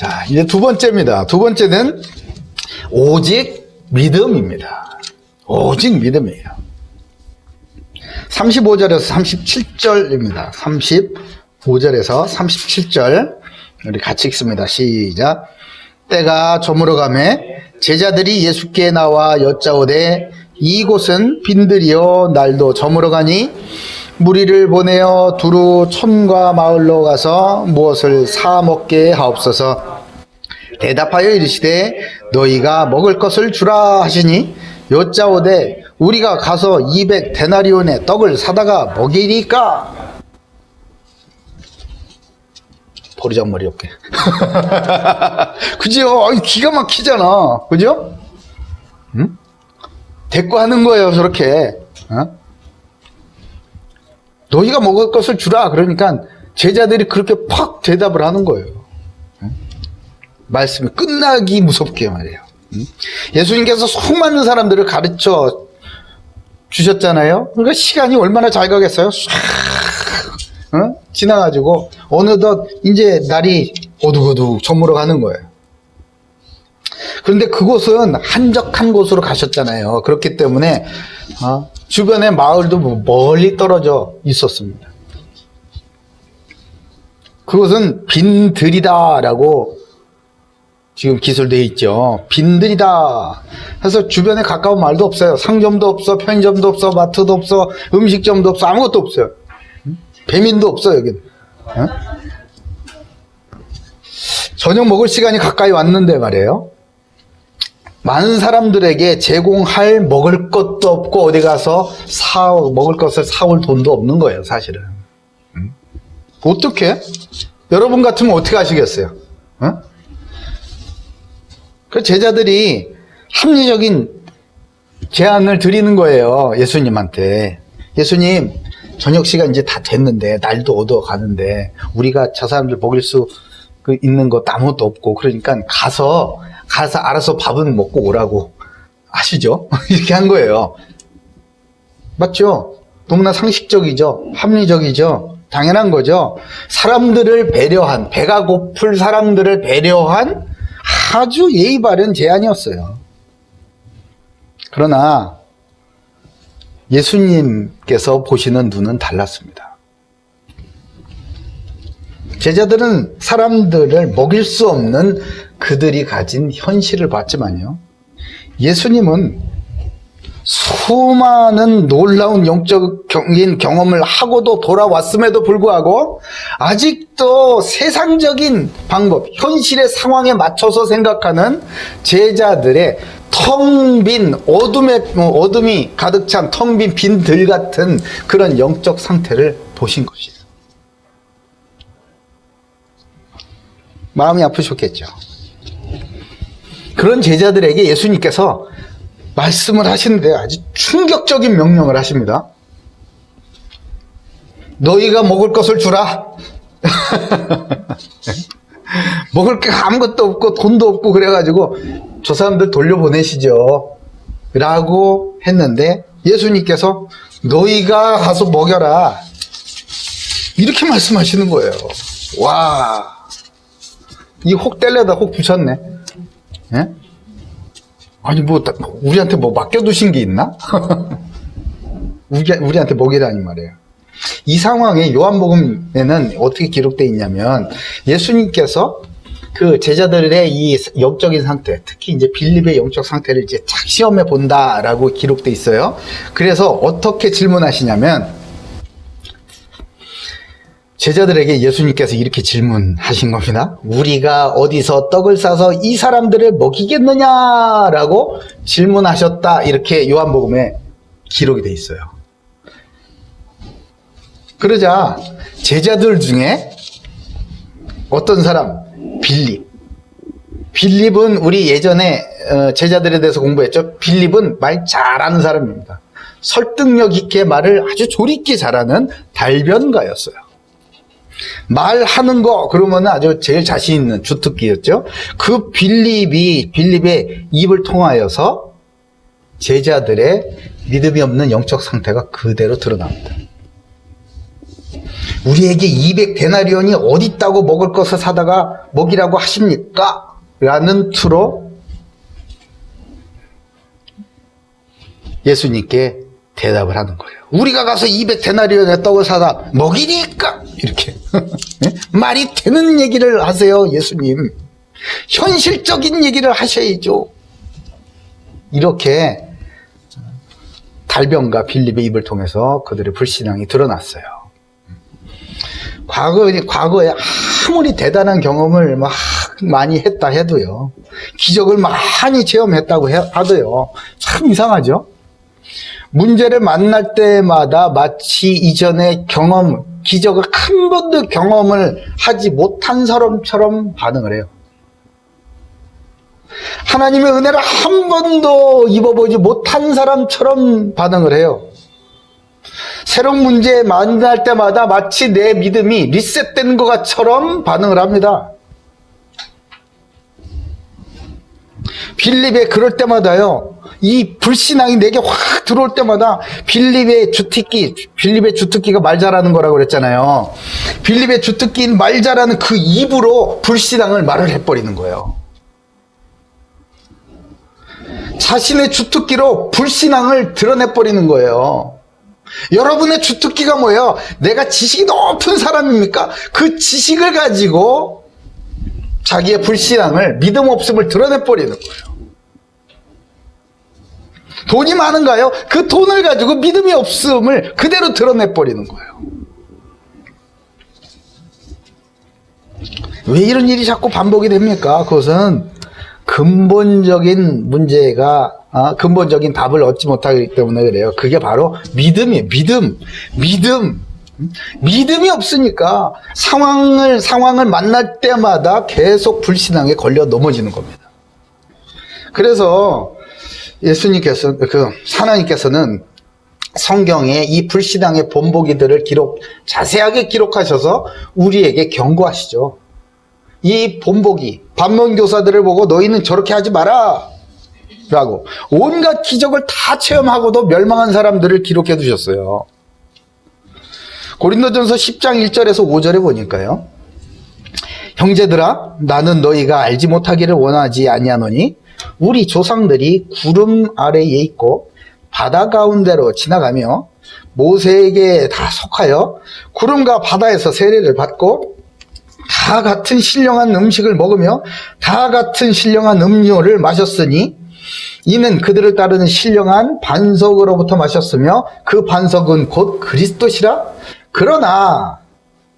자, 이제 두 번째입니다. 두 번째는 오직 믿음입니다. 오직 믿음이에요. 35절에서 37절입니다. 35절에서 37절 우리 같이 읽습니다. 시작. 때가 저물어 가매 제자들이 예수께 나와 여짜오되 이곳은 빈들이요 날도 저물어 가니 무리를 보내어 두루 촌과 마을로 가서 무엇을 사 먹게 하옵소서. 대답하여 이르시되 너희가 먹을 것을 주라 하시니 여짜오되 우리가 가서 200 데나리온의 떡을 사다가 먹이리까. 버리장머리 없게. 그죠? 기가 막히잖아. 그죠? 응? 대꾸하는 거예요, 저렇게. 어? 너희가 먹을 것을 주라. 그러니까 제자들이 그렇게 팍 대답을 하는 거예요. 응? 말씀이 끝나기 무섭게 말이에요. 응? 예수님께서 수많은 사람들을 가르쳐 주셨잖아요. 그러니까 시간이 얼마나 잘 가겠어요? 싹 지나가지고 어느덧 이제 날이 어둑어둑 저물어 가는 거예요. 그런데 그곳은 한적한 곳으로 가셨잖아요. 그렇기 때문에 주변의 마을도 멀리 떨어져 있었습니다. 그곳은 빈들이다라고 지금 기술되어 있죠. 빈들이다. 그래서 주변에 가까운 마을도 없어요. 상점도 없어, 편의점도 없어, 마트도 없어, 음식점도 없어, 아무것도 없어요. 배민도 없어 여기는. 저녁 먹을 시간이 가까이 왔는데 말이에요. 많은 사람들에게 제공할 먹을 것도 없고 어디 가서 먹을 것을 사올 돈도 없는 거예요, 사실은. 어떻게? 여러분 같으면 어떻게 하시겠어요? 그 제자들이 합리적인 제안을 드리는 거예요, 예수님한테. 예수님, 저녁 시간 이제 다 됐는데 날도 어두워 가는데 우리가 저 사람들 먹일 수 있는 것도 아무것도 없고 그러니까 가서 알아서 밥은 먹고 오라고 하시죠. 이렇게 한 거예요. 맞죠? 너무나 상식적이죠. 합리적이죠. 당연한 거죠. 사람들을 배려한, 배가 고플 사람들을 배려한 아주 예의 바른 제안이었어요. 그러나 예수님께서 보시는 눈은 달랐습니다. 제자들은 사람들을 먹일 수 없는 그들이 가진 현실을 봤지만요. 예수님은 수많은 놀라운 영적인 경험을 하고도 돌아왔음에도 불구하고 아직도 세상적인 방법, 현실의 상황에 맞춰서 생각하는 제자들의 텅 빈 어둠이 가득 찬 텅 빈 빈들 같은 그런 영적 상태를 보신 것이에요. 마음이 아프셨겠죠. 그런 제자들에게 예수님께서 말씀을 하시는데 아주 충격적인 명령을 하십니다. 너희가 먹을 것을 주라. 먹을 게 아무것도 없고 돈도 없고 그래가지고 저 사람들 돌려보내시죠 라고 했는데 예수님께서 너희가 가서 먹여라 이렇게 말씀하시는 거예요. 와, 이 혹 뗄래다 혹 붙였네. 예? 아니 우리한테 맡겨두신 게 있나? 우리한테 먹이라니 말이에요. 이 상황에 요한복음에는 어떻게 기록되어 있냐면 예수님께서 그 제자들의 이 영적인 상태, 특히 이제 빌립의 영적 상태를 이제 착 시험해 본다라고 기록되어 있어요. 그래서 어떻게 질문하시냐면 제자들에게 예수님께서 이렇게 질문하신 겁니다. 우리가 어디서 떡을 싸서 이 사람들을 먹이겠느냐라고 질문하셨다. 이렇게 요한복음에 기록이 되어 있어요. 그러자 제자들 중에 어떤 사람, 빌립은 우리 예전에 제자들에 대해서 공부했죠. 빌립은 말 잘하는 사람입니다. 설득력 있게 말을 아주 조리 있게 잘하는 달변가였어요. 말하는 거 그러면 아주 제일 자신 있는 주특기였죠. 그 빌립의 입을 통하여서 제자들의 믿음이 없는 영적 상태가 그대로 드러납니다. 우리에게 200데나리온이 어디 있다고 먹을 것을 사다가 먹이라고 하십니까? 라는 투로 예수님께 대답을 하는 거예요. 우리가 가서 200데나리온의 떡을 사다 먹이니까 이렇게 말이 되는 얘기를 하세요. 예수님 현실적인 얘기를 하셔야죠. 이렇게 달병과 빌립의 입을 통해서 그들의 불신앙이 드러났어요. 과거에 아무리 대단한 경험을 막 많이 했다 해도요, 기적을 많이 체험했다고 하도요, 참 이상하죠? 문제를 만날 때마다 마치 이전의 기적을 한 번도 경험을 하지 못한 사람처럼 반응을 해요. 하나님의 은혜를 한 번도 입어보지 못한 사람처럼 반응을 해요. 새로운 문제 만날 때마다 마치 내 믿음이 리셋되는 것처럼 반응을 합니다. 빌립에 그럴 때마다요, 이 불신앙이 내게 확 들어올 때마다 빌립의 주특기가 말 잘하는 거라고 그랬잖아요. 빌립의 주특기인 말 잘하는 그 입으로 불신앙을 말을 해버리는 거예요. 자신의 주특기로 불신앙을 드러내버리는 거예요. 여러분의 주특기가 뭐예요? 내가 지식이 높은 사람입니까? 그 지식을 가지고 자기의 불신앙을, 믿음 없음을 드러내버리는 거예요. 돈이 많은가요? 그 돈을 가지고 믿음이 없음을 그대로 드러내버리는 거예요. 왜 이런 일이 자꾸 반복이 됩니까? 그것은 근본적인 문제가, 근본적인 답을 얻지 못하기 때문에 그래요. 그게 바로 믿음이에요. 믿음이 없으니까 상황을 만날 때마다 계속 불신앙에 걸려 넘어지는 겁니다. 그래서 하나님께서는 성경에 이 불신앙의 본보기들을 자세하게 기록하셔서 우리에게 경고하시죠. 이 본보기, 반면교사들을 보고 너희는 저렇게 하지 마라 라고 온갖 기적을 다 체험하고도 멸망한 사람들을 기록해 두셨어요. 고린도전서 10장 1절에서 5절에 보니까요, 형제들아, 나는 너희가 알지 못하기를 원하지 아니하노니 우리 조상들이 구름 아래에 있고 바다 가운데로 지나가며 모세에게 다 속하여 구름과 바다에서 세례를 받고 다 같은 신령한 음식을 먹으며 다 같은 신령한 음료를 마셨으니 이는 그들을 따르는 신령한 반석으로부터 마셨으며 그 반석은 곧 그리스도시라. 그러나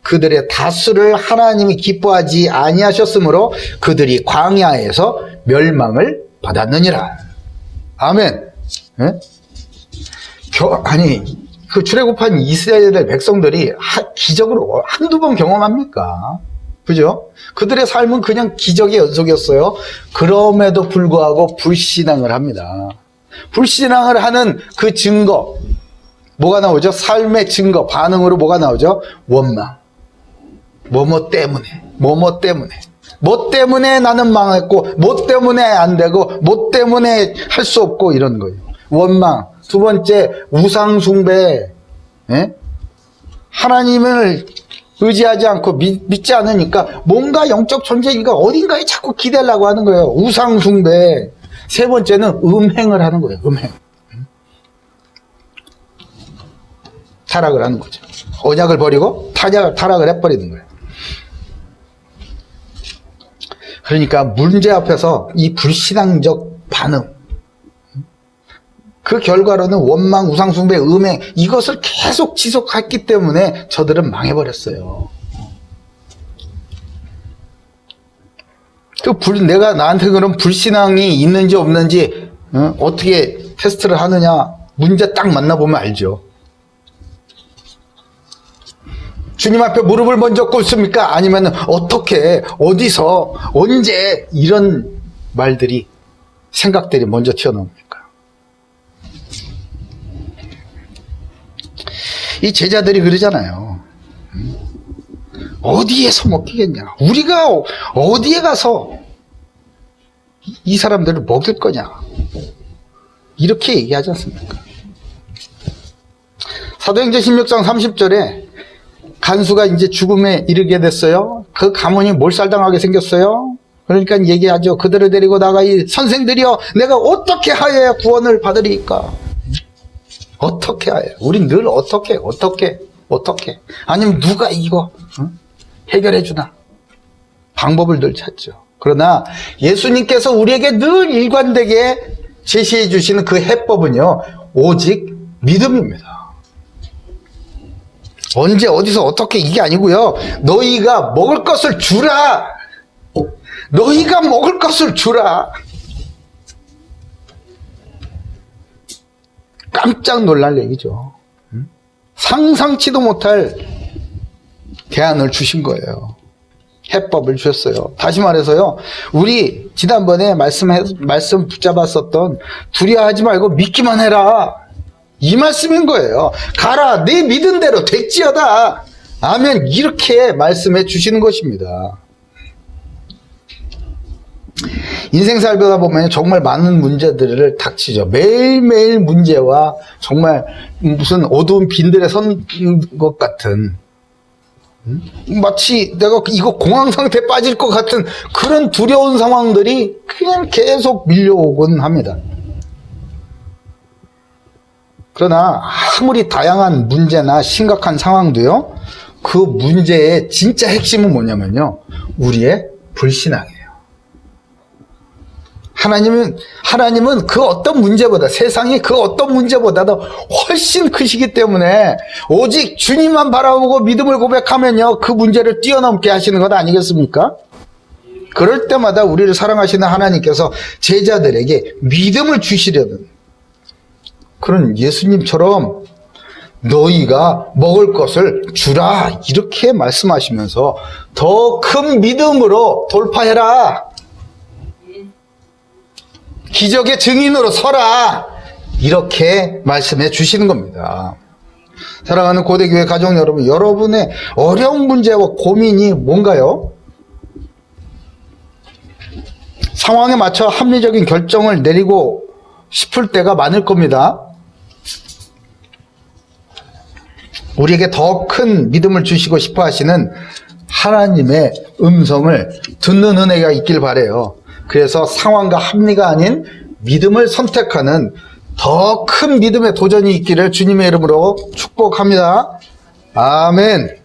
그들의 다수를 하나님이 기뻐하지 아니하셨으므로 그들이 광야에서 멸망을 받았느니라. 아멘. 네? 그 출애굽한 이스라엘 백성들이 기적을 한두 번 경험합니까? 그죠? 그들의 삶은 그냥 기적의 연속이었어요. 그럼에도 불구하고 불신앙을 합니다. 불신앙을 하는 그 증거, 뭐가 나오죠? 삶의 증거, 반응으로 뭐가 나오죠? 원망. 뭐뭐 때문에 나는 망했고, 뭐 때문에 안 되고, 뭐 때문에 할 수 없고, 이런 거예요. 원망. 두 번째, 우상숭배. 예? 하나님을 의지하지 않고 믿지 않으니까 뭔가 영적 존재인가 어딘가에 자꾸 기대려고 하는 거예요. 우상숭배. 세 번째는 음행을 하는 거예요. 음행. 타락을 하는 거죠. 언약을 버리고 타락을 해버리는 거예요. 그러니까 문제 앞에서 이 불신앙적 반응, 그 결과로는 원망, 우상숭배, 음행, 이것을 계속 지속했기 때문에 저들은 망해버렸어요. 내가 나한테 그런 불신앙이 있는지 없는지 어떻게 테스트를 하느냐, 문제 딱 만나보면 알죠. 주님 앞에 무릎을 먼저 꿇습니까? 아니면 어떻게, 어디서, 언제 이런 말들이, 생각들이 먼저 튀어나옵니까? 이 제자들이 그러잖아요. 어디에서 먹히겠냐? 우리가 어디에 가서 이 사람들을 먹일 거냐? 이렇게 얘기하지 않습니까? 사도행전 16장 30절에 간수가 이제 죽음에 이르게 됐어요. 그 가문이 몰살당하게 생겼어요. 그러니까 얘기하죠. 그들을 데리고 나가 이 선생들이여 내가 어떻게 하여야 구원을 받으리까? 어떻게 하여? 우린 늘 어떻게 아니면 누가 이거 해결해 주나? 방법을 늘 찾죠. 그러나 예수님께서 우리에게 늘 일관되게 제시해 주시는 그 해법은요, 오직 믿음입니다. 언제 어디서 어떻게 이게 아니고요, 너희가 먹을 것을 주라. 너희가 먹을 것을 주라. 깜짝 놀랄 얘기죠. 상상치도 못할 대안을 주신 거예요. 해법을 주셨어요. 다시 말해서요, 우리 지난번에 말씀 붙잡았었던 두려워하지 말고 믿기만 해라, 이 말씀인 거예요. 가라, 네 믿은 대로 될지어다. 아멘. 이렇게 말씀해 주시는 것입니다. 인생 살다 보면 정말 많은 문제들을 닥치죠. 매일매일 문제와 정말 무슨 어두운 빈들에 선 것 같은, 마치 내가 이거 공황 상태에 빠질 것 같은 그런 두려운 상황들이 그냥 계속 밀려오곤 합니다. 그러나 아무리 다양한 문제나 심각한 상황도요, 그 문제의 진짜 핵심은 뭐냐면요, 우리의 불신앙이에요. 하나님은 그 어떤 문제보다, 세상이 그 어떤 문제보다도 훨씬 크시기 때문에 오직 주님만 바라보고 믿음을 고백하면요, 그 문제를 뛰어넘게 하시는 것 아니겠습니까? 그럴 때마다 우리를 사랑하시는 하나님께서 제자들에게 믿음을 주시려는 그런 예수님처럼 너희가 먹을 것을 주라, 이렇게 말씀하시면서 더 큰 믿음으로 돌파해라, 기적의 증인으로 서라, 이렇게 말씀해 주시는 겁니다. 사랑하는 고대교회 가족 여러분, 여러분의 어려운 문제와 고민이 뭔가요? 상황에 맞춰 합리적인 결정을 내리고 싶을 때가 많을 겁니다. 우리에게 더 큰 믿음을 주시고 싶어 하시는 하나님의 음성을 듣는 은혜가 있길 바라요. 그래서 상황과 합리가 아닌 믿음을 선택하는 더 큰 믿음의 도전이 있기를 주님의 이름으로 축복합니다. 아멘.